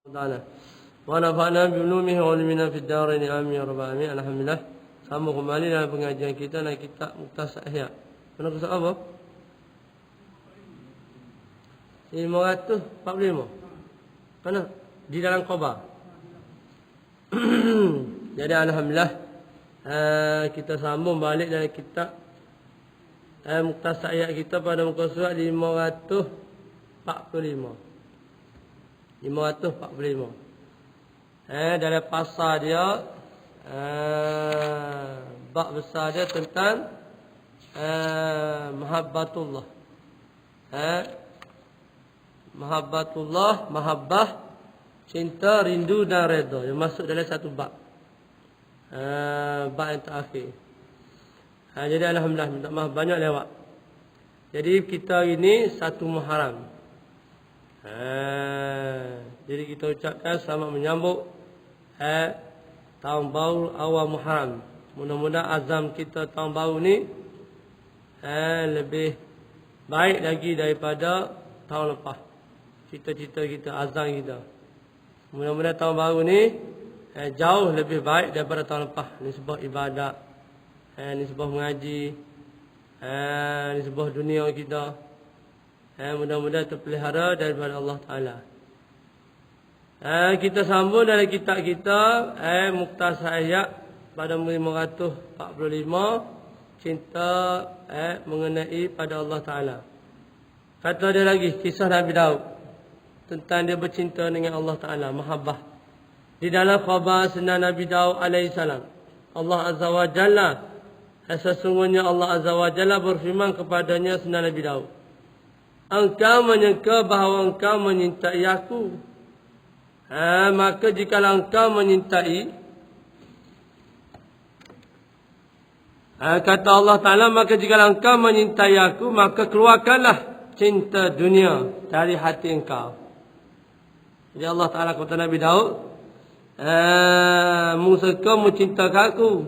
Taala. Wa nafa'na bi ulumihi wa ilmina fid dharain amin ya rabbal alamin. Alhamdulillah. Sama kembali dalam pengajian kita dalam kitab Mukhtasar Ihya. Mana kisah apa? 545. Mana? Di dalam khabar. Jadi alhamdulillah kita sambung balik dari kitab Mukhtasar Ihya kita pada muka surat 545. 545. Dalam pasal dia bab besar dia tentang mahabbatullah. Mahabbah, cinta, rindu dan redha. Yang masuk dalam satu bab. Bab yang terakhir. Jadi alhamdulillah, minta maaf banyak lewat. Jadi kita ini satu Muharram. Jadi kita ucapkan selamat menyambut tahun baru awal Muharram. Mudah-mudahan azam kita tahun baru ni lebih baik lagi daripada tahun lepas. Cita-cita kita, azam kita. Mudah-mudahan tahun baru ni jauh lebih baik daripada tahun lepas. Ni sebuah ibadat, ni sebuah mengaji, ni sebuah dunia kita. Mudah-mudahan terpelihara daripada Allah Ta'ala. Kita sambung dalam kitab kita Mukhtasar Ihya pada 545, cinta mengenai pada Allah Ta'ala. Kata dia lagi kisah Nabi Daud tentang dia bercinta dengan Allah Ta'ala, mahabbah. Di dalam khabar sunnah Nabi Daud alaihissalam, Allah Azza wa Jalla, sesungguhnya Allah Azza wa Jalla berfirman kepadanya sunnah Nabi Daud, engkau menyangka bahawa engkau menyintai aku. Maka jikalau engkau menyintai, kata Allah Ta'ala, maka jikalau engkau menyintai aku, maka keluarkanlah cinta dunia dari hati engkau. Jadi Allah Ta'ala kata Nabi Daud, Musa kau mencintakan aku.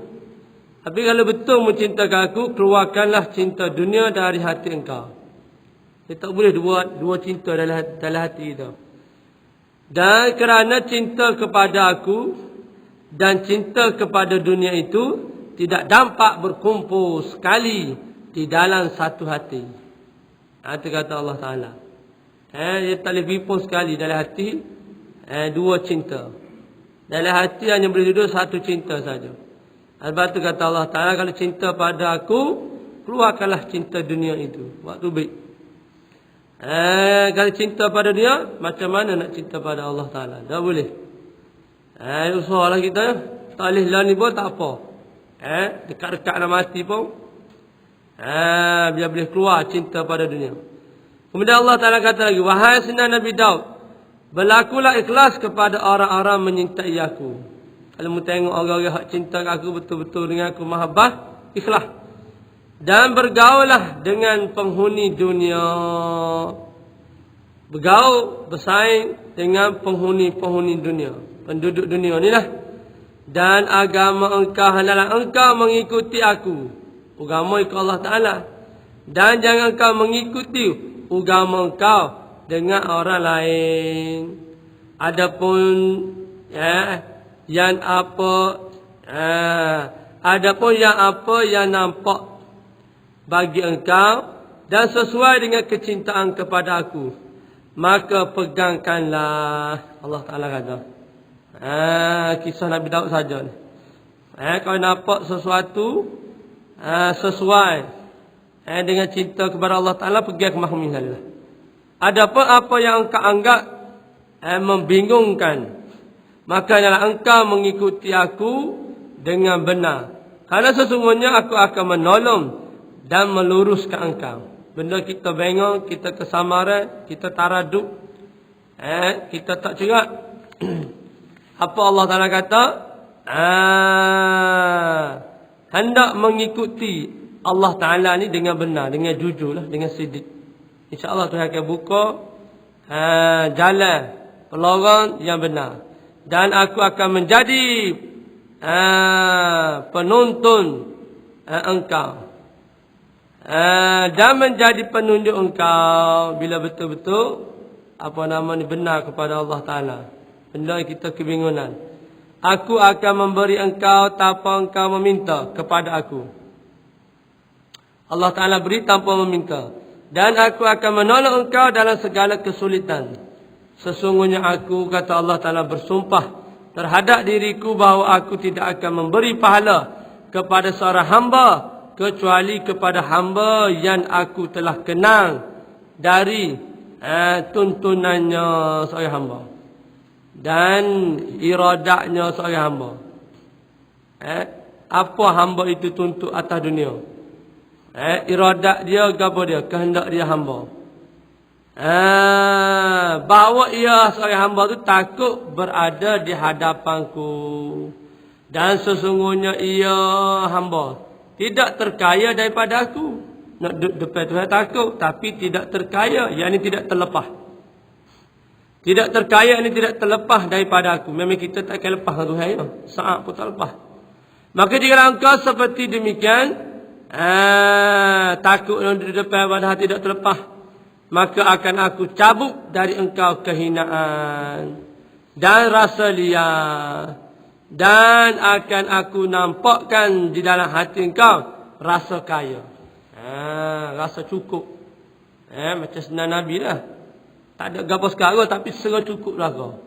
Tapi kalau betul mencintakan aku, keluarkanlah cinta dunia dari hati engkau. Kita tak boleh dua cinta dalam hati kita. Dan kerana cinta kepada aku dan cinta kepada dunia itu tidak dapat berkumpul sekali di dalam satu hati. Itu kata Allah Ta'ala. Dia tak boleh berkumpul sekali dalam hati dua cinta. Dalam hati hanya boleh duduk satu cinta saja. Sebab itu kata Allah Ta'ala, kalau cinta pada aku, keluarkanlah cinta dunia itu. Waktu baik. Kalau cinta pada dia, macam mana nak cinta pada Allah Ta'ala? Tak boleh. Usahalah kita. Tak boleh lah ni pun tak apa. Dekat-dekat nak mati pun. Biar boleh keluar cinta pada dunia. Kemudian Allah Ta'ala kata lagi, wahai sunnah Nabi Daud, berlakulah ikhlas kepada orang-orang menyintai aku. Kalau mu tengok orang-orang yang cinta aku betul-betul dengan aku mahabbah, ikhlas. Dan bergaullah dengan penghuni dunia. Bergaul, bersaing dengan penghuni dunia. Penduduk dunia ni lah. Dan agama engkau hendaklah engkau mengikuti aku. Agama ikut Allah Ta'ala. Dan jangan engkau mengikuti agama engkau dengan orang lain. Adapun yang apa yang nampak bagi engkau dan sesuai dengan kecintaan kepada aku, maka pegangkanlah. Allah Ta'ala kata. Kisah Nabi Daud saja ni. Kalau nampak sesuatu sesuai dengan cinta kepada Allah Ta'ala, pegang ke mahkamah lah. Adapun apa yang engkau anggap membingungkan, maka janganlah engkau mengikuti aku dengan benar. Karena sesungguhnya aku akan menolong dan meluruskan engkau. Benda kita bengong, kita kesamaran, kita taraduk, kita tak cerak. Apa Allah Ta'ala kata? Hendak mengikuti Allah Ta'ala ni dengan benar, dengan jujur lah, dengan sidik. InsyaAllah Tuhan akan buka jalan, pelorong yang benar. Dan aku akan menjadi penuntun engkau. Dan menjadi penunjuk engkau bila betul-betul benar kepada Allah Ta'ala. benda yang kita kebingungan. Aku akan memberi engkau tanpa engkau meminta kepada aku. Allah Ta'ala beri tanpa meminta. Dan aku akan menolong engkau dalam segala kesulitan. Sesungguhnya aku, kata Allah Ta'ala, bersumpah terhadap diriku bahawa aku tidak akan memberi pahala kepada seorang hamba kecuali kepada hamba yang aku telah kenal dari tuntunannya seorang hamba dan iradahnya seorang hamba. Apa hamba itu tuntut atas dunia? Iradat dia, apa dia? Kehendak dia hamba. Bahawa ia seorang hamba tu takut berada di hadapanku. Dan sesungguhnya ia hamba tidak terkaya daripada aku. Nak depan Tuhan takut, tapi tidak terkaya, yakni tidak terlepas. Tidak terkaya ini tidak terlepas daripada aku. Memang kita tak akan lepas dengan Tuhan ya. Saat pun tak lepas. Maka jika engkau seperti demikian, takut di depan padahal tidak terlepas, maka akan aku cabut dari engkau kehinaan dan rasa liar, dan akan aku nampakkan di dalam hati engkau rasa kaya, rasa cukup. Macam senang Nabi lah. Tak ada gapo sekarang tapi serah cukup lah kau.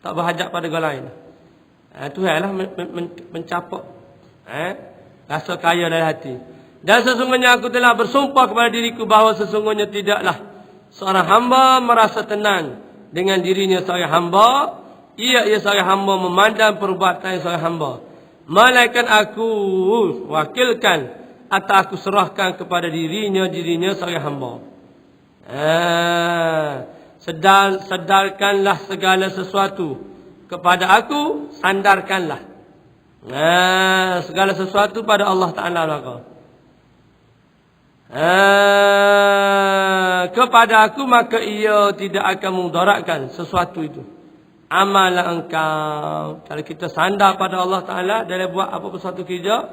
Tak berhajat pada orang lain. Tuhan lah mencapak rasa kaya dalam hati. Dan sesungguhnya aku telah bersumpah kepada diriku bahawa sesungguhnya tidaklah seorang hamba merasa tenang dengan dirinya seorang hamba. Ia seorang hamba memandang perbuatan seorang hamba. Malaikat aku wakilkan atau aku serahkan kepada dirinya seorang hamba. Sedarkanlah segala sesuatu kepada aku, sandarkanlah segala sesuatu pada Allah Ta'ala maka. Kepada aku maka ia tidak akan mudaratkan sesuatu itu. Amalan engkau. Kalau kita sandar pada Allah Ta'ala dalam buat apa-apa satu kerja,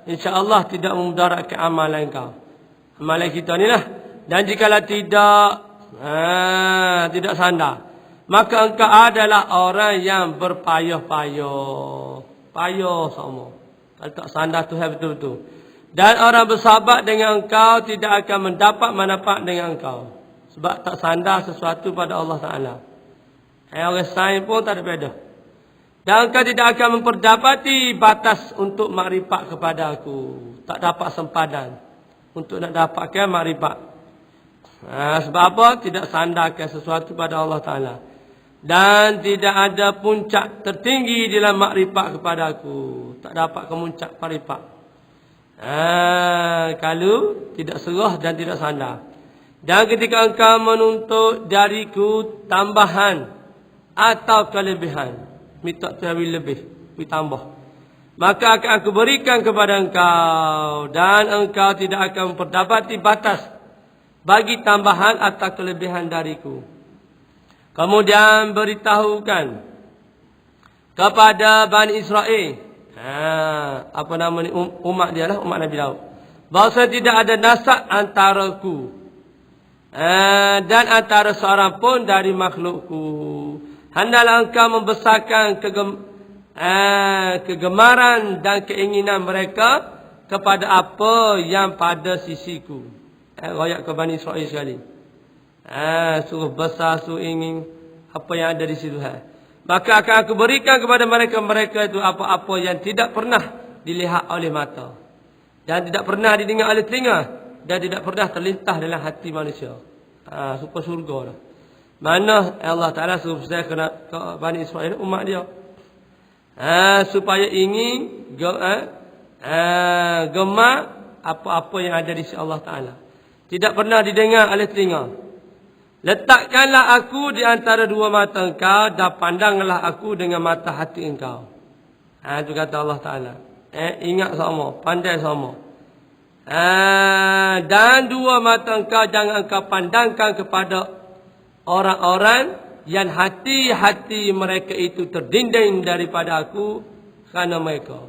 insya-Allah tidak memudaratkan amalan engkau. Amalan kita ni lah. Dan jikalau tidak sandar, maka engkau adalah orang yang berpayah-payah. Payah sama. Kalau tak sandar Tuhan betul-betul. Dan orang bersahabat dengan engkau tidak akan mendapat manfaat dengan engkau. Sebab tak sandar sesuatu pada Allah Ta'ala. Orang sains pun tak ada beza. Dan engkau tidak akan memperdapati batas untuk makrifat kepada aku. Tak dapat sempadan untuk nak dapatkan makrifat. Sebab apa? Tidak sandarkan sesuatu pada Allah Ta'ala. Dan tidak ada puncak tertinggi dalam makrifat kepada aku. Tak dapat kemuncak makrifat. Kalau tidak serah dan tidak sandar. Dan ketika engkau menuntut dariku tambahan atau kelebihan, minta terlebih lebih, tambah, maka akan aku berikan kepada engkau, dan engkau tidak akan memperdapati batas bagi tambahan atau kelebihan dariku. Kemudian beritahukan kepada Bani Israel, apa nama ni, umat dia lah, umat Nabi Daud, bahawa tidak ada nasab antaraku dan antara seorang pun dari makhlukku. Hendaklah engkau membesarkan kegemaran dan keinginan mereka kepada apa yang pada sisiku. Royak ke Bani Israel sekali. Suruh besar, suruh ingin apa yang ada di situ. Maka akan aku berikan kepada mereka itu apa-apa yang tidak pernah dilihat oleh mata, dan tidak pernah didengar oleh telinga, dan tidak pernah terlintas dalam hati manusia. Supaya surga lah. Mana Allah Ta'ala suruh saya ke Bani Israel, umat dia, supaya ingin gemar apa-apa yang ada di sisi Allah Ta'ala. Tidak pernah didengar oleh telinga. Letakkanlah aku di antara dua mata engkau, dan pandanglah aku dengan mata hati engkau. Itu kata Allah Ta'ala. Ingat sama, pandai sama. Dan dua mata engkau jangan engkau pandangkan kepada orang-orang yang hati-hati mereka itu terdinding daripada aku kerana mereka.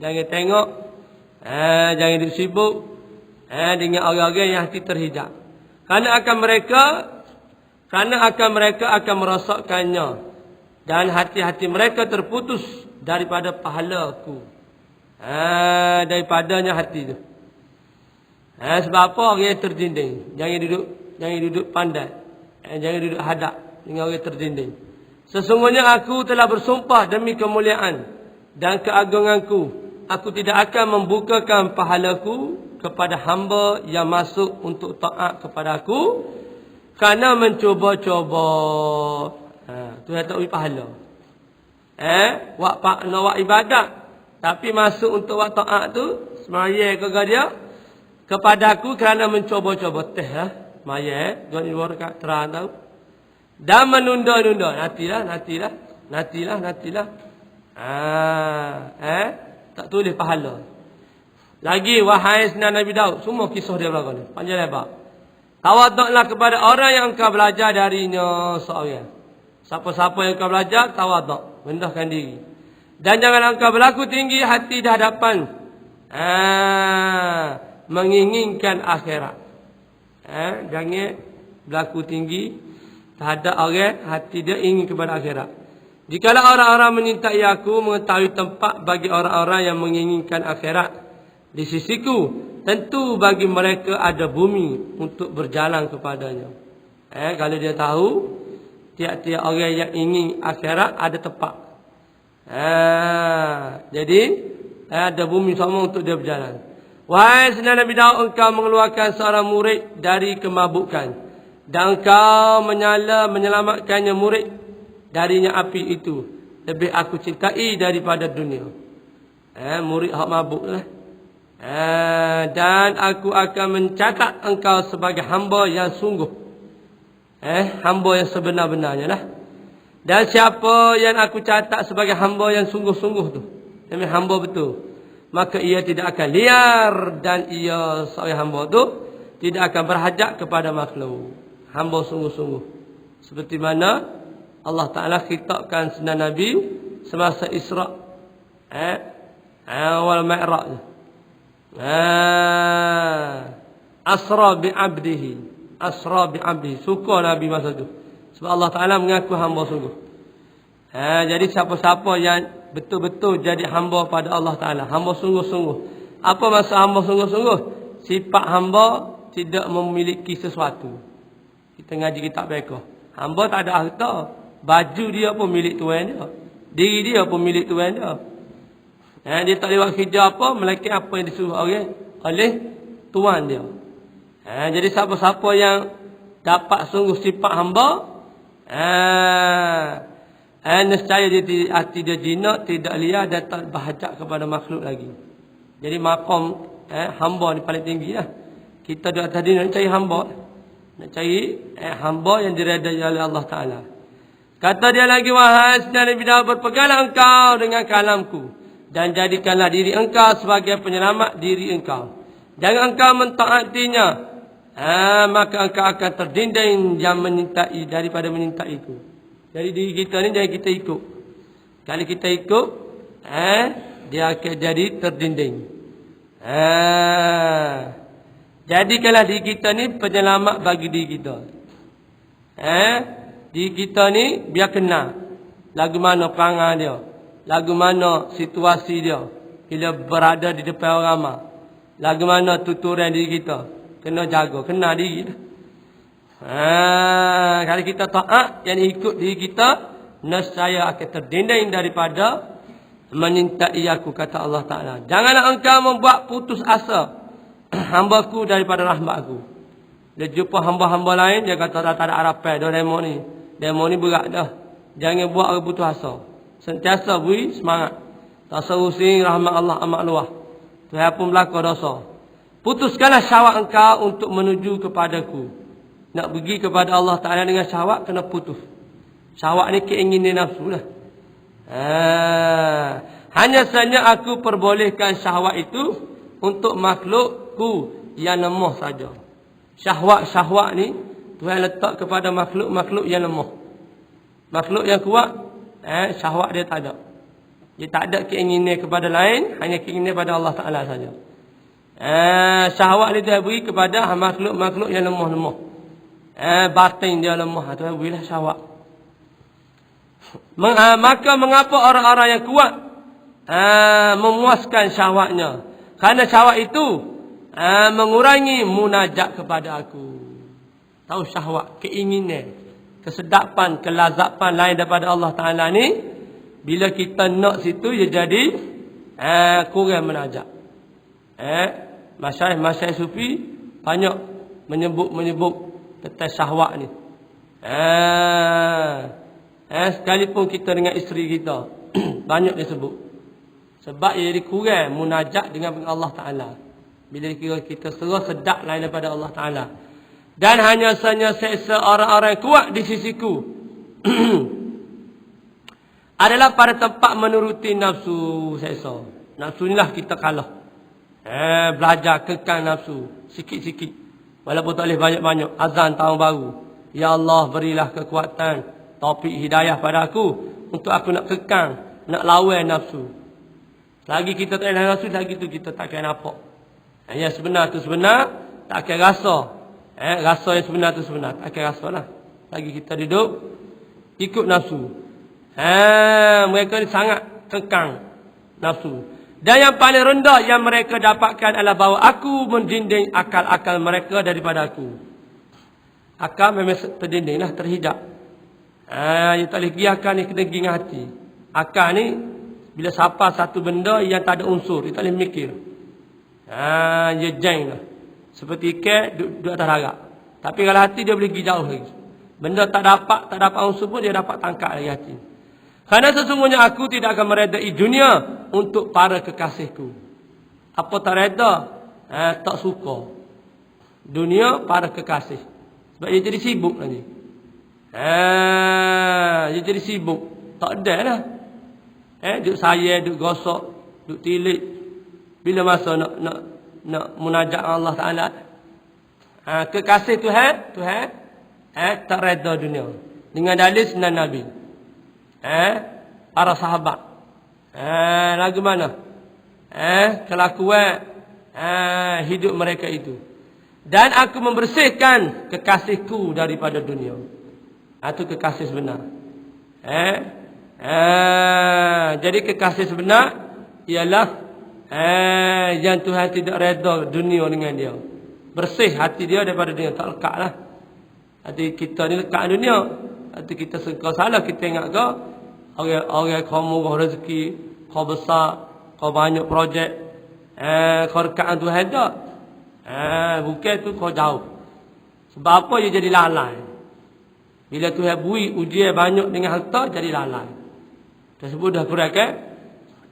Jangan tengok, jangan duduk sibuk dengan orang-orang yang hati terhijab. Kerana Kerana mereka akan merosakkannya. Dan hati-hati mereka terputus daripada pahala-Ku. Daripadanya hati tu. Sebab apa orang yang terdinding? Jangan duduk pandai. Jangan duduk hadap dengan orang terdinding. Sesungguhnya Aku telah bersumpah demi kemuliaan dan keagungan-Ku. Aku tidak akan membukakan pahala-Ku kepada hamba yang masuk untuk taat kepada Aku kerana mencuba-cuba. Tu yang tak beri pahala. Nak buat ibadat tapi masuk untuk buat taat tu semaya ke dia kepada Aku kerana mencuba-cuba. Semaya tuan ibu rekat terang tahu. Dan menunda-nunda. Nantilah. Tak tulis pahala. Lagi wahai senan Nabi Daud, semua kisah dia berlaku ni. Panjang lebar. Tawaduklah kepada orang yang engkau belajar darinya seorang. Siapa-siapa yang engkau belajar, tawaduk, rendahkan diri. Dan jangan engkau berlaku tinggi hati di hadapan menginginkan akhirat. Jangan berlaku tinggi terhadap orang hati dia ingin kepada akhirat. Jikalau orang-orang menyintai Aku mengetahui tempat bagi orang-orang yang menginginkan akhirat di sisiku, tentu bagi mereka ada bumi untuk berjalan kepadanya. Kalau dia tahu tiap-tiap orang yang ingin akhirat ada tempat. Jadi ada bumi sama untuk dia berjalan. Wahai senan Nabi Daud, engkau mengeluarkan seorang murid dari kemabukan dan engkau menyelamatkannya murid darinya api itu. Lebih Aku cintai daripada dunia. Murid hak mabuk lah. Dan Aku akan mencatat engkau sebagai hamba yang sungguh. Hamba yang sebenar-benarnya lah. Dan siapa yang Aku catat sebagai hamba yang sungguh-sungguh tu, demi hamba betul, maka ia tidak akan liar dan ia seorang hamba tu tidak akan berhajat kepada makhluk. Hamba sungguh-sungguh. Seperti mana Allah Ta'ala khitabkan sunnah Nabi semasa Isra' wal Mi'raj. Asra bi'abdihi. Suka Nabi masa tu. Sebab Allah Ta'ala mengaku hamba sungguh. Jadi siapa-siapa yang betul-betul jadi hamba pada Allah Ta'ala, hamba sungguh-sungguh. Apa maksud hamba sungguh-sungguh? Sifat hamba tidak memiliki sesuatu. Kita ngaji kitab fiqh. Hamba tak ada harta. Baju dia pun milik tuan dia. Diri dia pun milik tuan dia. Dia tak lewat kerja apa, melainkan apa yang disuruh oleh tuan dia. Jadi siapa-siapa yang dapat sungguh sifat hamba, nescaya hati dia jinak, tidak liar dan tak berhajat kepada makhluk lagi. Jadi maqam hamba ni paling tinggi lah. Kita tadi nak cari hamba. Nak cari hamba yang diredai oleh Allah Ta'ala. Kata dia lagi, wahai senan Nabi Daud, berpeganglah engkau dengan kalamku dan jadikanlah diri engkau sebagai penyelamat diri engkau. Jangan engkau mentaatinya, maka engkau akan terdinding yang menyintai daripada menyintaiku. Jadi diri kita ni jangan kita ikut. Kalau kita ikut, dia akan jadi terdinding. Jadikanlah diri kita ni penyelamat bagi diri kita. Diri kita ni biar kenal lagu mana perangai dia, lagu mana situasi dia bila berada di depan orang ramai, lagu mana tuturan diri kita. Kena jaga, kenal diri. Kalau kita taat yang ikut diri kita, nescaya akan terdinding daripada menyintai Aku, kata Allah Ta'ala. Janganlah engkau membuat putus asa hamba-Ku daripada rahmat Aku. Dia jumpa hamba-hamba lain, dia kata dah tak ada harapan dah demo ni. Demo ni berat dah. Jangan buat orang putus asa. Sentiasa beri semangat. Tak serusing rahmat Allah amat luas. Tuhan pun berlaku dosa. Putuskanlah syahwat engkau untuk menuju kepadaku. Nak pergi kepada Allah Ta'ala dengan syahwat, kena putus. Syahwat ni keinginan nafsu lah. Hanya saja Aku perbolehkan syahwat itu untuk makhluk-Ku yang lemah saja. Syahwat-syahwat ni Tuhan letak kepada makhluk-makhluk yang lemah. Makhluk yang kuat, syahwat dia tak ada. Dia tak ada keinginan kepada lain, hanya keinginan kepada Allah Ta'ala saja. Syahwat ni Tuhan beri kepada makhluk-makhluk yang lemah-lemah. batin dia lemah, Tuhan berilah syahwat. Maka mengapa orang-orang yang kuat memuaskan syahwatnya? Karena syahwat itu mengurangi munajat kepada aku. Tahu syahwat, keinginan, kesedapan, kelazapan lain daripada Allah Ta'ala ni, bila kita nak situ, dia jadi kurang munajat. Masyayikh sufi banyak menyebut tentang syahwat ni. Sekalipun kita dengan isteri kita banyak disebut. Sebab ia jadi kurang munajat dengan Allah Ta'ala. Bila kita serah sedap lain daripada Allah Ta'ala. Dan hanya saja seksa orang-orang kuat di sisiku adalah pada tempat menuruti nafsu seksa. Nafsu inilah kita kalah. Belajar kekang nafsu sikit-sikit. Walaupun tak boleh banyak-banyak. Azan tahun baru. Ya Allah, berilah kekuatan, taufik hidayah pada aku untuk aku nak kekang, nak lawan nafsu. Lagi kita tak ada nafsu, lagi tu kita tak akan nampak. Yang sebenar tu sebenar, tak akan rasa. Rasa yang sebenar tu sebenar, tak akan rasa lah. Lagi kita duduk ikut nafsu. Mereka ni sangat kekang nafsu. Dan yang paling rendah yang mereka dapatkan adalah bahawa aku mendinding akal-akal mereka daripada aku. Akal memang terdinding lah, terhijab. Yang tak boleh pergi akal ni kena pergi dengan hati. Akal ni bila siapa satu benda yang tak ada unsur, dia tak boleh mikir. Dia jeng lah. Seperti ikan duduk atas darat. Tapi kalau hati dia boleh pergi jauh lagi. Benda tak dapat unsur pun dia dapat tangkap lagi hati. Kerana sesungguhnya aku tidak akan meredai dunia untuk para kekasihku. Apa tak reda? Tak suka. Dunia para kekasih. Sebab dia jadi sibuk lagi. Dia jadi sibuk. Tak ada lah. Duduk sayang, duduk gosok, duduk tilik. Bila masa nak munajat Allah Ta'ala. Kekasih Tuhan tak reda dunia. Dengan dalil sunnah Nabi. Para sahabat. Lagu mana? Kelakuan hidup mereka itu. Dan aku membersihkan kekasihku daripada dunia. Itu kekasih sebenar. Jadi kekasih sebenar ialah yang Tuhan tidak reda dunia dengan dia. Bersih hati dia daripada dunia. Tak lekat lah. Hati kita ni lekat dunia. Hati kita kau salah, kita ingat kau orang kau murah rezeki, kau besar, kau banyak projek, kau rekaan Tuhan tak? Bukan tu kau jauh. Sebab apa dia jadi lalai? Bila Tuhan beri ujian banyak dengan harta, jadi lalai. Tersebut dah kurang kan?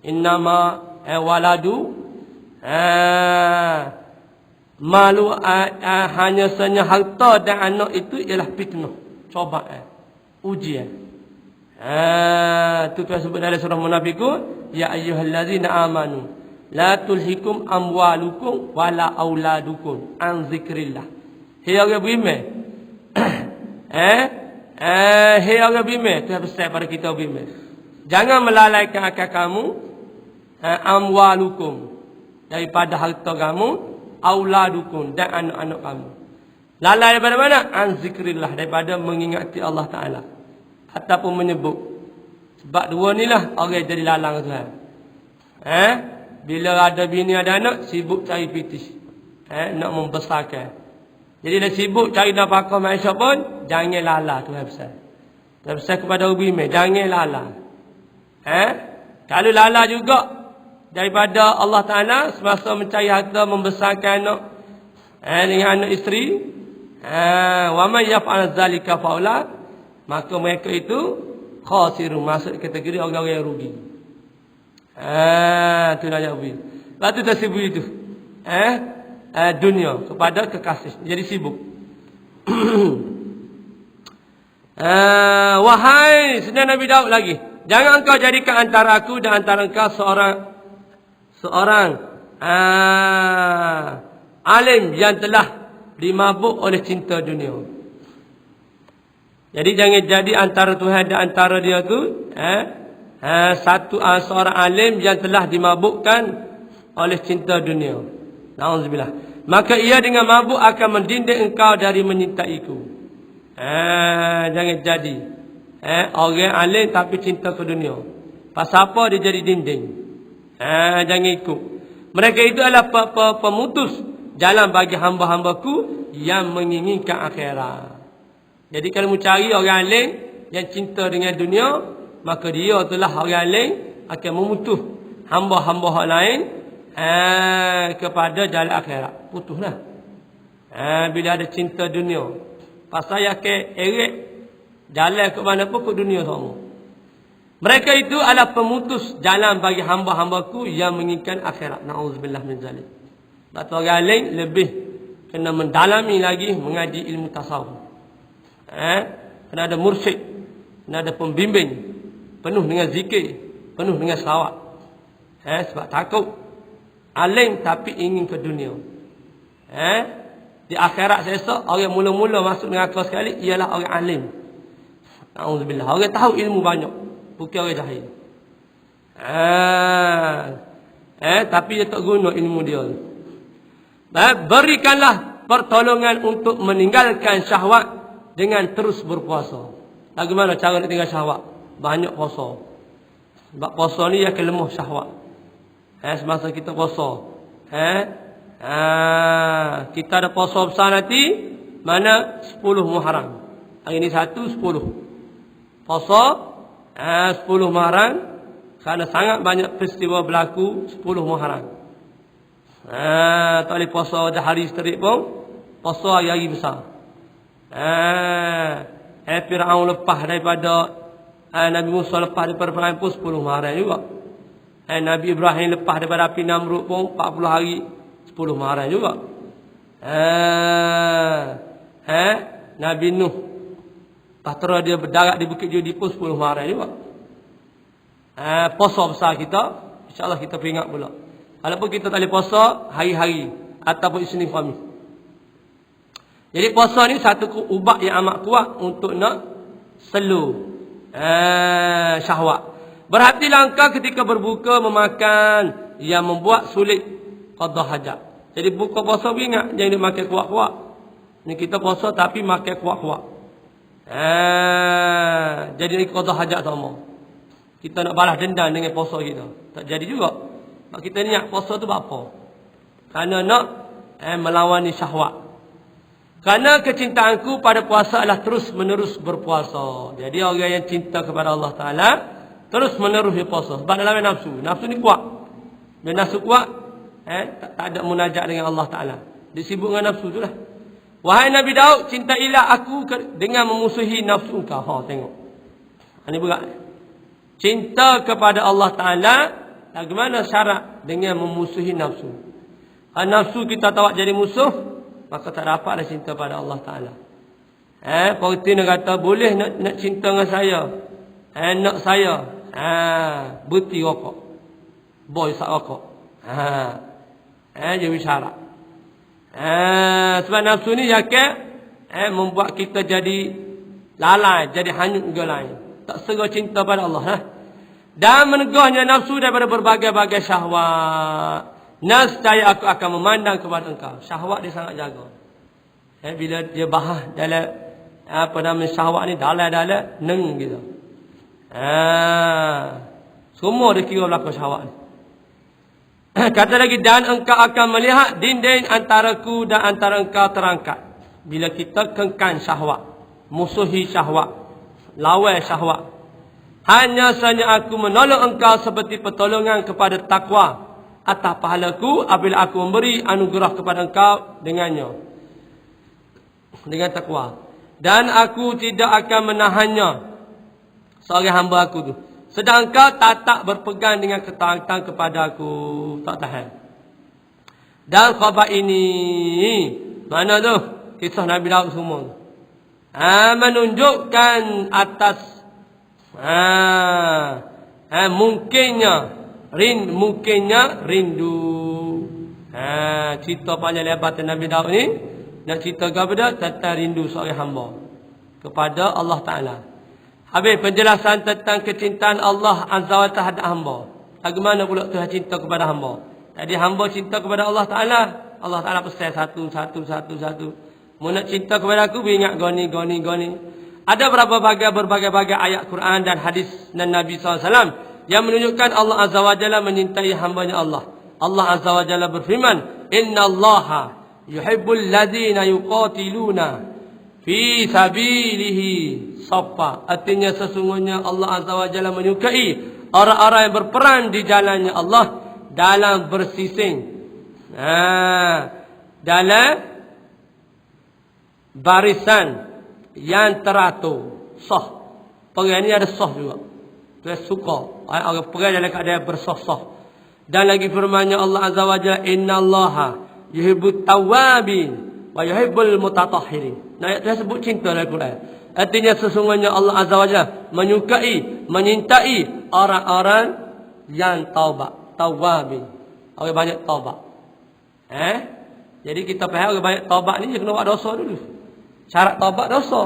Innama waladu malu hanya sahaja harta dan anak itu ialah fitnah, cobaan, ujian. Itu Tuhan sebut dalam surah Munafiqun, ya ayyuhallazina amanu la tulhikum amwalukum wala auladukum an zikrillah. Hei orang beriman. Hei orang beriman, Tuhan pesan pada kita beriman. Jangan melalaikan akal kamu amwalukum daripada harta kamu, auladukum dan anak-anak kamu. Lalai daripada mana? An zikrillah, daripada mengingati Allah Ta'ala. Ataupun menyebut. Sebab dua ni lah orang jadi lalang Tuhan. Bila ada bini ada anak, sibuk cari pitis. Nak membesarkan. Jadi dah sibuk cari nafkah maisha pun, jangan lala Tuhan pesan. Tuhan pesan kepada ubi-ubi, jangan lala. Kalau lala juga daripada Allah Ta'ala semasa mencari harta membesarkan anak dengan anak isteri, wa man yaf'al zalika faula, maka mereka itu khasirun, masuk kategori orang-orang yang rugi. Itu nak ubi. Lepas tu dah sibuk itu. Dunia kepada kekasih. Jadi sibuk. Wahai senyap Nabi Daud lagi, jangan engkau jadikan antara aku dan antara engkau seorang alim yang telah dimabuk oleh cinta dunia. Jadi jangan jadi antara Tuhan dan antara dia tu seorang alim yang telah dimabukkan oleh cinta dunia. Nauzubillah. Maka ia dengan mabuk akan mendinding engkau dari menyintaiku. Jangan jadi orang alim tapi cinta ke dunia. Pasal apa dia jadi dinding? Jangan ikut. Mereka itu adalah pemutus jalan bagi hamba-hambaku yang menginginkan akhirat. Jadi kalau mencari orang alim yang cinta dengan dunia, maka dia telah orang alim akan memutus hamba-hamba lain kepada jalan akhirat. Putuslah. Bila ada cinta dunia, pasal yang ke erik jalan ke mana pun ke dunia sama. Mereka itu adalah pemutus jalan bagi hamba-hambaku yang menginginkan akhirat. Na'udzubillah min zalik. Sebab orang lain lebih kena mendalami lagi mengaji ilmu tasawuf. Kena ada mursyid, kena ada pembimbing, penuh dengan zikir, penuh dengan selawat. Sebab takut alim tapi ingin ke dunia. Di akhirat esok orang mula-mula masuk neraka sekali ialah orang alim. Na'udzubillah. Orang tahu ilmu banyak, bukan orang jahil. Tapi dia tak guna ilmu dia. Berikanlah pertolongan untuk meninggalkan syahwat dengan terus berpuasa. Bagaimana cara nak tinggal syahwat? Banyak puasa. Sebab puasa ni akan lemah syahwat. Semasa kita puasa. Kita ada puasa besar nanti. Mana 10 Muharram. Hari ni 1, 10. Puasa 10 Muharram. Kerana sangat banyak peristiwa berlaku 10 Muharram. Tak boleh puasa dah hari seterik pun. Puasa hari-hari besar. Fir'aun lepas daripada Nabi Musa lepas daripada perang pun 10 Muharram juga. Nabi Ibrahim lepas daripada api Namrud pun 40 hari 10 Muharram juga. Nabi Nuh bahtera dia berdarat di Bukit Judi pun 10 Muharram juga. Puasa besar kita, insya-Allah kita peringat pula. Walaupun kita tak boleh puasa hari-hari ataupun Isnin Khamis. Jadi puasa ni satu ubat yang amat kuat untuk nak slow syahwat. Berhati-hatilah engkau ketika berbuka memakan yang membuat sulit qada hajat. Jadi buka puasa ingat jangan makan kuat-kuat. Ni kita puasa tapi makan kuat-kuat. Jadi qada hajat sama. Kita nak balas dendam dengan puasa kita. Tak jadi juga. Sebab kita niat puasa tu buat apa? Kerana nak melawani syahwat. Kerana kecintaanku pada puasa adalah terus menerus berpuasa. Jadi orang yang cinta kepada Allah Ta'ala terus menerus berpuasa. Sebab dalam nafsu. Nafsu ni kuat. Bila nafsu kuat, tak ada munajat dengan Allah Ta'ala. Dia sibuk dengan nafsu tu lah. Wahai Nabi Daud, cintailah aku dengan memusuhi nafsu engkau. Tengok. Ini berat. Cinta kepada Allah Ta'ala, bagaimana syarat dengan memusuhi nafsu? Kalau nafsu kita tawak jadi musuh, maka tak dapatlah cinta pada Allah Ta'ala. Pautina kata, boleh nak cinta dengan saya. Nak saya. Berhenti rokok. Boy sak rokok. Jadi syarat. Sebab nafsu ni yakin membuat kita jadi lalai, jadi hanyut ke lain. Tak segera cinta pada Allah. Dan menegahnya nafsu daripada berbagai-bagai syahwat. Nescaya aku akan memandang kepada engkau. Syahwat dia sangat jaga. Bila dia bahas dalam syahwat ni dalam neng gitu. Semua dia kira berlaku syahwat ni. Kata lagi, dan engkau akan melihat dinding antaraku dan antara engkau terangkat. Bila kita kengkan syahwat, musuhi syahwat, lawan syahwat. Hanya saja aku menolong engkau seperti pertolongan kepada takwa atas pahalaku apabila aku memberi anugerah kepada engkau dengannya. Dengan takwa. Dan aku tidak akan menahannya seorang hamba aku tu. Sedang engkau tak berpegang dengan ketaatan kepada aku. Tak tahan. Dan khabar ini, mana tu? Kisah Nabi Daud semua. Menunjukkan atas mungkinnya rindu. Cerita panjang lebar Nabi Daud ni nak cerita kepada tentang rindu seorang hamba kepada Allah Ta'ala. Habis penjelasan tentang kecintaan Allah Azza wa Ta'ala terhadap hamba. Bagaimana pula Tuhan cinta kepada hamba? Jadi hamba cinta kepada Allah Ta'ala. Allah Ta'ala pesan satu. Mu nak cinta kepada aku, ingat goni. Ada berbagai ayat Quran dan hadis dan Nabi SAW yang menunjukkan Allah Azza wa Jalla menyintai hambanya Allah. Allah Azza wa Jalla berfirman, Inna Allaha yuhibbul ladhina yuqatiluna fi sabilihi saffa. Artinya sesungguhnya Allah Azza wa Jalla menyukai orang-orang yang berperang di jalannya Allah dalam bersising. Dalam barisan yang teratur, sah. Perang ni ada sah juga. Dia suka orang perang dalam keadaan bersah-sah. Dan lagi firman-Nya Allah Azza wa Jalla, Innallaha yuhibbut tawwabin wa yuhibbul mutatahhirin. Ayat dia sebut cinta dalam Quran. Artinya sesungguhnya Allah Azza wa Jalla menyintai orang-orang yang taubat, tawwabin. Orang banyak taubat. Jadi kita faham orang banyak taubat ni dia kena buat dosa dulu. Syarat taubat dosa.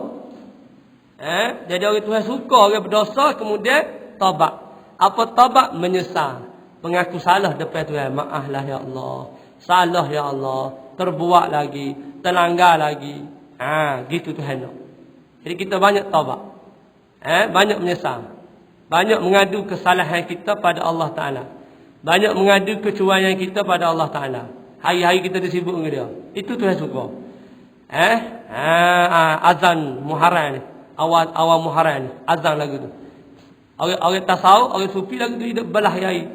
Jadi orang Tuhan suka orang berdosa kemudian taubat. Apa taubat? Menyesal. Mengaku salah depan Tuhan. Maaflah ya Allah. Salah ya Allah. Terbuat lagi. Terlanggar lagi. Gitu Tuhan nak. Jadi kita banyak taubat. Banyak menyesal. Banyak mengadu kesalahan kita pada Allah Ta'ala. Banyak mengadu kecuaian kita pada Allah Ta'ala. Hari-hari kita disibuk dengan dia. Itu Tuhan suka. Azan Muharram ni. Awal Muharram ni. Azan lagu tu. Orang tasawuf, orang sufi lagu tu hidup belah hari.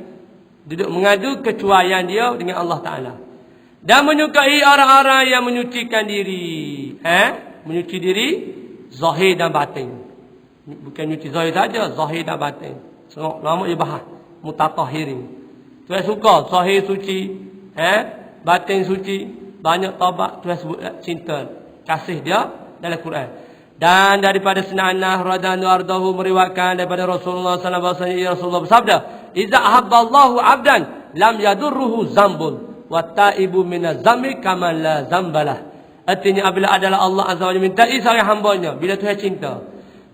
Duduk mengadu kecuaian dia dengan Allah Ta'ala. Dan menyukai orang-orang yang menyucikan diri. Menyuci diri zahir dan batin. Bukan nyuci zahir saja, zahir dan batin. Sebab nama dia bahas mutatahhirin. Tuhan suka zahir suci, batin suci, banyak taubat. Tuhan sebut cinta, kasih dia dalam Quran. Dan daripada Sinanah radhiyallahu anhu meriwayatkan daripada Rasulullah sallallahu alaihi wasallam, Rasulullah bersabda, "Idza ahabballahu 'abdan lam yadurruhu zambun wa taibu minaz zambi kama la zambalah." Artinya apabila adalah Allah Azza wa Jalla mintai seorang hamba-Nya, bila Tuhan cinta,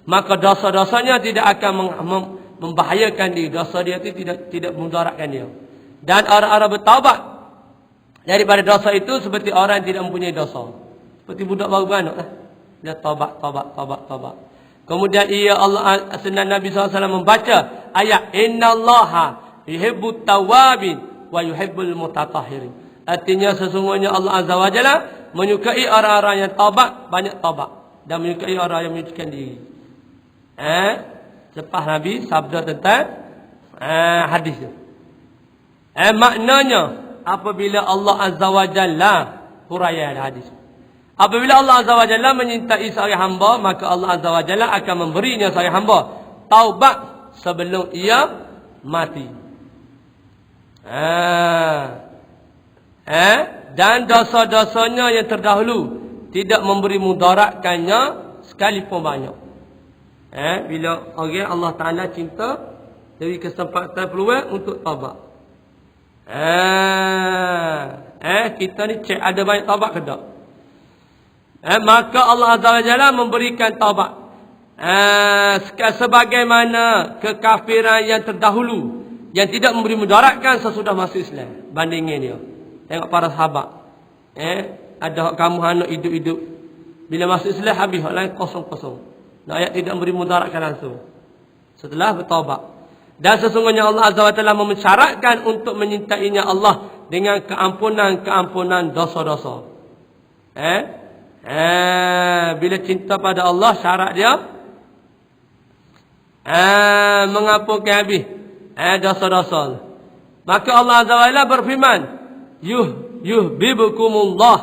maka dosa-dosanya tidak akan membahayakan dia. Dosa dia itu tidak mudaratkan dia. Dan orang-orang bertaubat daripada dosa itu seperti orang yang tidak mempunyai dosa. Seperti budak baru beranak lah. Dia taubat. Kemudian Allah Sunnah Nabi SAW membaca ayat Innallaha yuhibbut tawwabin wa yuhibbul mutatahhirin. Artinya sesungguhnya Allah Azza wa Jalla menyukai orang-orang yang taubat, banyak taubat, dan menyukai orang yang menyucikan diri. Lepas Nabi sabda tentang hadis tu. Maknanya apabila Allah Azza wa Jalla huraian hadis. Apabila Allah Azza wa Jalla menyintai seorang hamba, maka Allah Azza wa Jalla akan memberinya seorang hamba taubat sebelum ia mati. Dan dosa-dosanya yang terdahulu tidak memberi mudaratkannya sekalipun banyak. Bila orang Allah Ta'ala cinta, dari kesempatan peluang untuk taubat. Kita ni cek ada banyak taubat ke tak? Maka Allah Azza wa Jalla memberikan taubat. Sebagaimana kekafiran yang terdahulu yang tidak memberi mudaratkan sesudah masuk Islam. Bandingin dia. Tengok para sahabat. Ada kamu anak hidup-hidup. Bila masuk Islam habis, hak lain kosong-kosong. Ayat tidak memberi mudaratkan langsung. Setelah bertaubat. Dan sesungguhnya Allah Azza wa Jalla memensyaratkan untuk menyintainya Allah dengan keampunan dosa-dosa. Bila cinta pada Allah, syarat dia mengampunkan habis dosa-dosa. Maka Allah Azza wa Jalla berfirman, yuhibbukumullah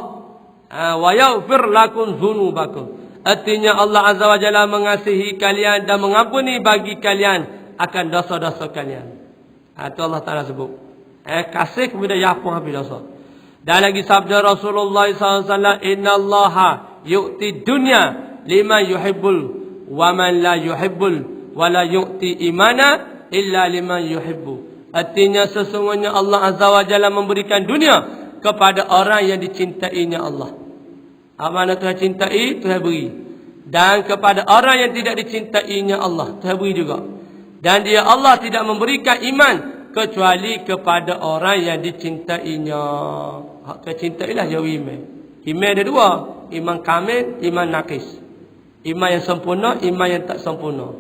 wa yaghfir lakum dzunubakum. Artinya Allah Azza wa Jalla mengasihi kalian dan mengampuni bagi kalian akan dosa-dosa kalian. Itu Allah Ta'ala sebut. Kasih kemudian yampun habis dosa. Dan lagi sabda Rasulullah SAW, Innallaha yu'ti dunya liman yuhibbul wa man la yuhibbul wa la yu'ti imana illa liman yuhibbu. Artinya sesungguhnya Allah Azza wa Jalla memberikan dunia kepada orang yang dicintainya Allah. Apa mana Tuhan cintai, Tuhan beri. Dan kepada orang yang tidak dicintainya Allah, Tuhan beri juga. Dan dia Allah tidak memberikan iman kecuali kepada orang yang dicintainya. Hak Tuhan cintailah jauh iman. Iman ada dua. iman kamil, iman naqis. Iman yang sempurna, iman yang tak sempurna.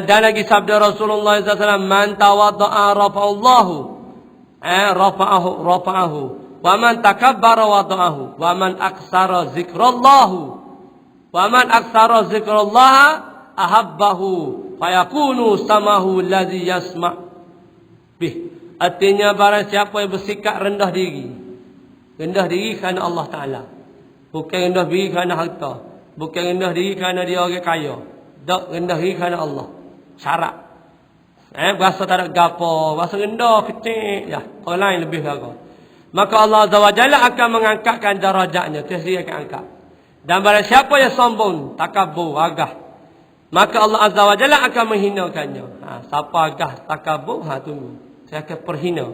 Dan lagi sabda Rasulullah SAW, man tawadda'a rafa'allahu, rafa'ahu, wa man takabbara wada'ahu, wa man aksara zikrallahu, wa man aksara zikrallaha ahabbahu, fayakunu samahu alladhi yasma' bih. Artinya barang siapa yang bersikap rendah diri. Rendah diri kerana Allah Ta'ala. Bukan rendah diri kerana harta. Bukan rendah diri kerana dia orang kaya. Tak rendah diri kerana Allah. Syarat. Berasa tak ada gapo. Berasa rendah, kecil. Ya, orang lain lebih gagal. Maka Allah Azza wa Jalla akan mengangkatkan darajatnya. Dia akan angkat. Dan barang siapa yang sombong, takabur, agah, maka Allah Azza wa Jalla akan menghinakannya. Siapa agah, takabur, tunggu. Saya akan perhina.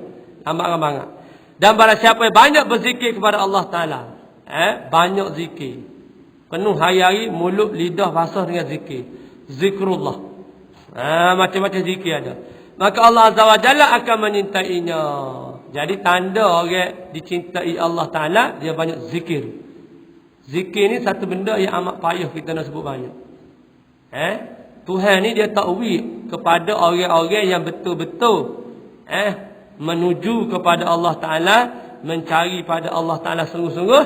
Amat-amat. Dan barang siapa yang banyak berzikir kepada Allah Ta'ala. Banyak zikir. Penuh hari-hari, mulut, lidah basah dengan zikir. Zikrullah. Macam-macam zikir ada. Maka Allah Azza wa Jalla akan menyintainya. Jadi tanda orang dicintai Allah Ta'ala, dia banyak zikir. Zikir ni satu benda yang amat payah kita nak sebut banyak. Tuhan ni dia takwil kepada orang-orang yang betul-betul menuju kepada Allah Ta'ala, mencari pada Allah Ta'ala sungguh-sungguh,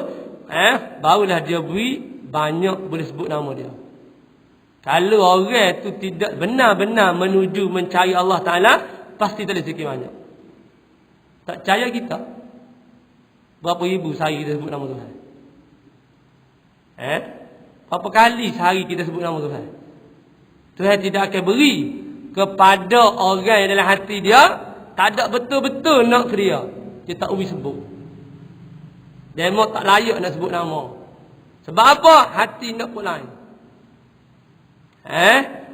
barulah dia beri banyak boleh sebut nama dia. Kalau orang tu tidak benar-benar menuju mencari Allah Ta'ala, pasti tak boleh zikir banyak. Tak percaya kita? Berapa ribu sehari kita sebut nama Tuhan? Berapa kali sehari kita sebut nama Tuhan? Tuhan tidak akan beri kepada orang yang dalam hati dia tak ada betul-betul nak ke dia. Dia tak boleh sebut. Dia memang tak layak nak sebut nama. Sebab apa? Hati nak pun lain.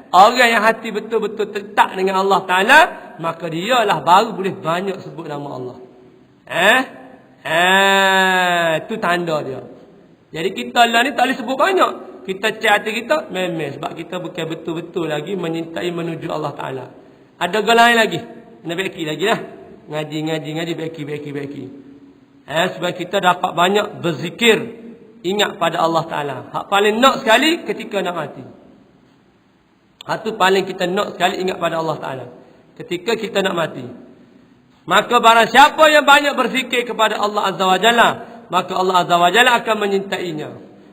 Orang yang hati betul-betul tetap dengan Allah Ta'ala, maka dia lah baru boleh banyak sebut nama Allah. Itu tanda dia. Jadi kita lah ni tak boleh sebut banyak. Kita cek hati kita, memang. Sebab kita bukan betul-betul lagi menyintai menuju Allah Ta'ala. Ada gol lain lagi. Nak beki lagi lah. Ngaji, beki. Supaya kita dapat banyak berzikir. Ingat pada Allah Ta'ala. Hak paling nak sekali ketika nak mati. Itu paling kita nak sekali ingat pada Allah Ta'ala. Ketika kita nak mati. Maka barang siapa yang banyak berzikir kepada Allah Azza wa Jalla, maka Allah Azza wa Jalla akan menyintainya.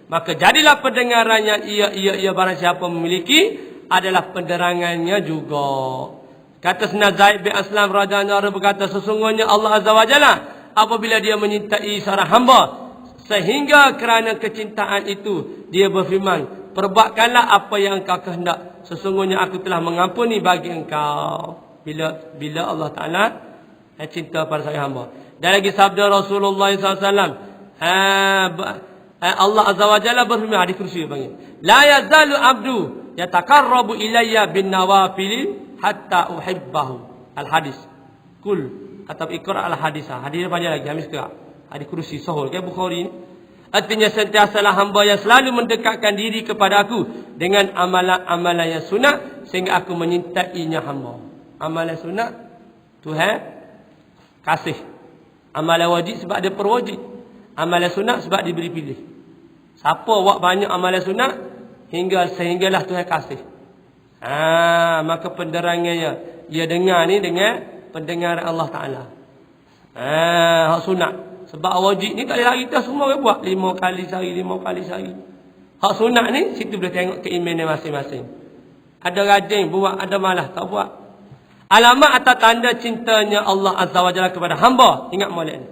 Maka jadilah pendengarannya ia barang siapa memiliki adalah penerangannya juga. Kata Sayyidina Zaid bin Aslam radhiyallahu anhu berkata, sesungguhnya Allah Azza wa Jalla apabila dia menyintai seorang hamba, sehingga kerana kecintaan itu dia berfirman, perbuatkanlah apa yang engkau kehendak, sesungguhnya aku telah mengampuni bagi engkau. Bila Allah Ta'ala cinta pada seorang hamba. Dan lagi sabda Rasulullah SAW, Allah Azza wa Jalla berfirman, hadis kursi panggil, la yazalu abdu yataqarrabu ilayya bin nawafil hatta uhibbahu. Al-hadis. Kul atau ikra al-hadisah. Hadis panjang lagi, habis gerak. Hadis kursi sahih ke Bukhari ni. Artinya sentiasalah hamba yang selalu mendekatkan diri kepada aku dengan amalan-amalan yang sunat sehingga aku menyintainya hamba. Amalan sunat Tuhan kasih. Amalan wajib sebab dia perwajib. Amalan sunat sebab diberi pilih. Siapa buat banyak amalan sunat sehinggalah Tuhan kasih. Maka penderangannya dia dengar ni dengan pendengaran Allah Ta'ala. Hak sunat. Sebab wajib ni tak boleh lari kita semua orang buat 5 kali sehari. Hak sunat ni situ boleh tengok keimanan masing-masing. Ada rajin buat, ada malas tak buat. Alamat atau tanda cintanya Allah Azza wa Jalla kepada hamba. Ingat molek ni.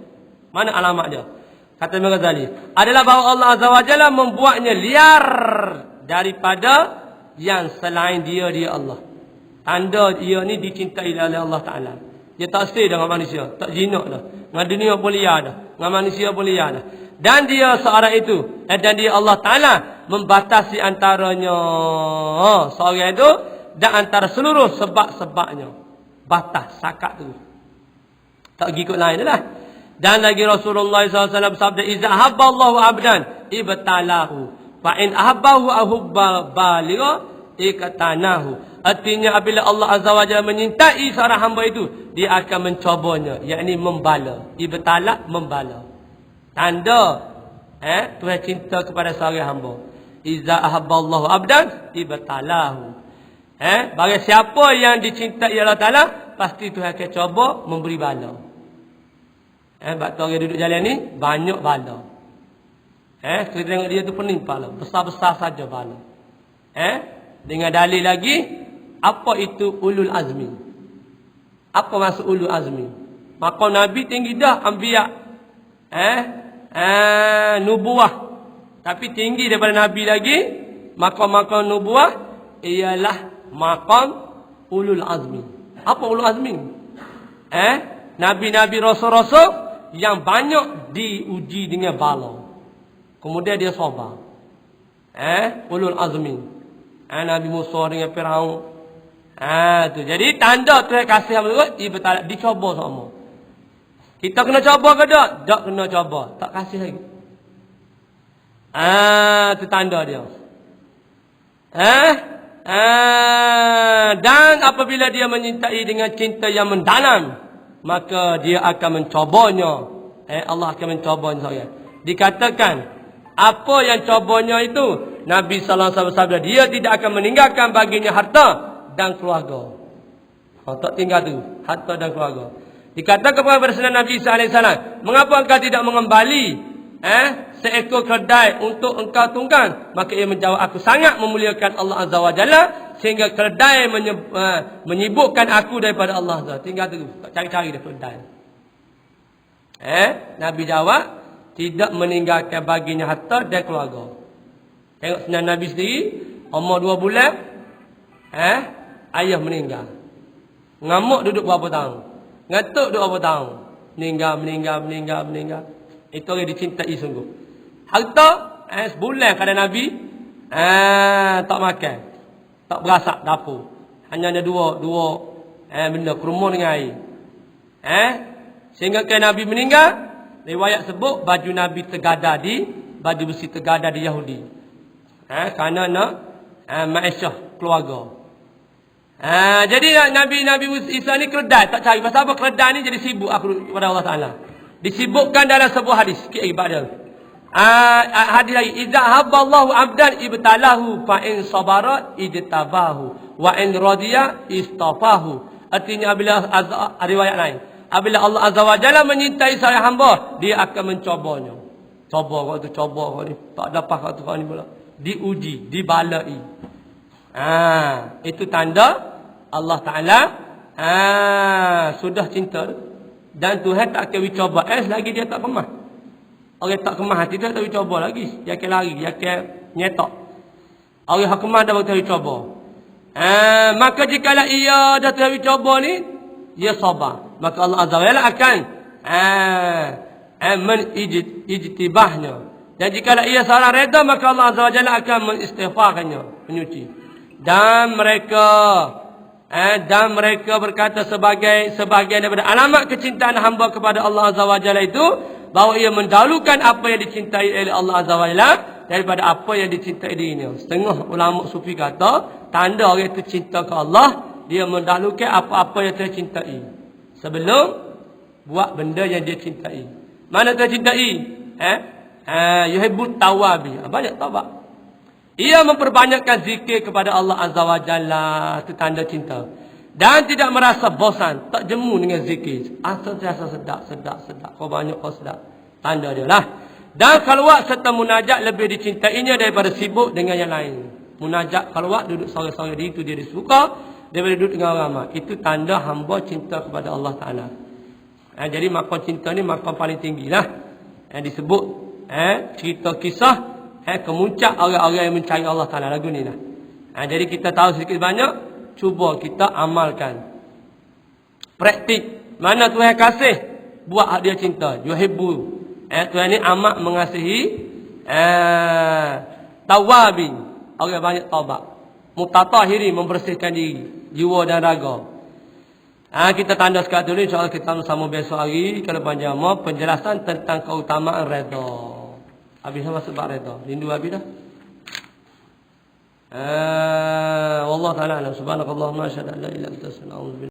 Mana alamat dia? Kata Imam Ghazali, adalah bahawa Allah Azza wa Jalla membuatnya liar daripada yang selain dia Allah. Tanda dia ni dicintai oleh Allah Ta'ala. Dia tak stay dengan manusia. Tak jinak dah. Dengan dunia pun liar dah. Dengan manusia pun liar dah. Dan dia seorang itu. Dan dia Allah Ta'ala membatasi antaranya. Seorang itu. Dan antara seluruh sebab-sebabnya. Batas, sakat tu. Tak pergi ikut lain dah. Dan lagi Rasulullah SAW bersabda, Iza habballahu abdan ibtalahu. Fa'in ahabbahu ahubba baligha ikatanahu. Artinya apabila Allah Azza wa Jalla menyintai seorang hamba itu, dia akan mencobanya, yakni membala. Ibtala, membala. Tanda Tuhan cinta kepada seorang hamba. Iza ahabballahu abdan ibtalahu. Bagi siapa yang dicintai Allah Taala, pasti Tuhan akan cuba memberi bala. Sebab tu orang duduk jalan ni banyak bala. Kita tengok dia tu pening bala, besar-besar saja bala. Dengan dalil lagi, apa itu ulul azmi? Apa maksud ulul azmi? Maka Nabi tinggi dah anbiya. Nubuah. Tapi tinggi daripada Nabi lagi, maqam-maqam nubuah ialah maqam ulul azmi. Apa ulul azmi? Nabi-nabi, rasul-rasul yang banyak diuji dengan bala. Kemudian dia sabar. Ulul azmi. Nabi Musa dengan Firaun. Tu. Jadi tanda Tuhan kasih hamba dicoba sama. Kita kena coba ke tak? Tak kena coba. Tak kasih lagi. Itu tanda dia. Dan apabila dia menyintai dengan cinta yang mendalam, maka dia akan mencobanya. Allah akan mencobanya saya. Dikatakan, apa yang cobanya itu? Nabi sallallahu alaihi wasallam sabda, dia tidak akan meninggalkan baginya harta dan keluarga. Tak tinggal tu, harta dan keluarga. Dikatakan kepada Rasulullah Nabi Isa alaihi salam, mengapa engkau tidak mengembali seekor keledai untuk engkau tunggang? Maka ia menjawab, aku sangat memuliakan Allah Azza wa Jalla sehingga keledai menyibukkan aku daripada Allah Azza. Tinggal tu, tak cari-cari dia keledai. Nabi jawab, tidak meninggalkan baginya harta dan keluarga. Tengok senang Nabi sendiri, umur 2 bulan, ayah meninggal. Ngamuk duduk berapa tahun? Ngatuk duduk berapa tahun? Meninggal. Itu orang dicintai sungguh. Harta, sebulan kada Nabi, tak makan. Tak berasak dapur. Hanya ada dua benda, kerumun dengan air. Sehingga kan Nabi meninggal, riwayat sebut baju Nabi baju besi tergadar di Yahudi. Kerana nak ma'isyah keluarga. Jadi Nabi Isa ni keledai, tak cari. Pasal apa keledai ni jadi sibuk aku kepada Allah Ta'ala. Disibukkan dalam sebuah hadis. Sikit lagi pada. Hadis lagi. Iza habballahu abdan ibtalahu fa in sabara ijtabahu wa in radiya istafahu. Artinya bila riwayat lain, apabila Allah Azza wa Jalla menyintai seorang hamba, dia akan mencobanya. Coba kau tu, coba kau ni. Tak dapat kau tu kau ni pula. Diuji, dibalai. Itu tanda Allah Ta'ala sudah cinta. Dan Tuhan tak akan dicoba selagi dia tak kemah. Orang tak kemah hati dia tak dicoba lagi. Dia akan lari, dia akan nyetak. Orang yang kemah dah betul dicoba. Maka jikalau ia dah telah dicoba ni, dia sabar. Maka Allah Azza wa Jalla akan menijtibahnya. Dan jikalau ia salah reda, maka Allah Azza wa Jalla akan mengistighfarkannya, menyuci. Dan mereka berkata sebagian daripada alamat kecintaan hamba kepada Allah Azza wa Jalla itu, bahawa ia mendahulukan apa yang dicintai oleh Allah Azza wa Jalla daripada apa yang dicintai dirinya. Setengah ulama sufi kata, tanda orang itu cinta ke Allah, dia mendahulukan apa-apa yang dia cintai sebelum buat benda yang dia cintai. Mana dia cintai? Yuhibbut tawabi. Banyak taubat. Ia memperbanyakkan zikir kepada Allah Azza wa Jalla. Itu tanda cinta. Dan tidak merasa bosan. Tak jemu dengan zikir. Asal terasa sedap. Kau banyak kau sedap. Tanda dia lah. Dan khalwat serta munajat lebih dicintainya daripada sibuk dengan yang lain. Munajat khalwat, duduk sorang-sorang diri, itu dia disuka daripada duduk dengan orang ramai. Itu tanda hamba cinta kepada Allah Ta'ala. Jadi makam cinta ni makam paling tinggi lah. Disebut cerita kisah kemuncak orang-orang yang mencari Allah Ta'ala, lagu ni lah. Jadi kita tahu sedikit banyak, cuba kita amalkan. Praktik. Mana Tuhan kasih, buat hak dia cinta. Yuhibbu. Tuhan ni amat mengasihi tawabin. Orang banyak taubat. Mutatahiri, membersihkan diri, jiwa dan raga. Kita tanda sekat dulu, insyaAllah kita bersama besok hari. Kalau panjang penjelasan tentang keutamaan redha. Habis masuk bab redha. Rindu habis dah. Wallahu ta'ala alam. Subhanakallahumma asyhadu an la ilaha illa anta astaghfiruka wa atubu ilaik.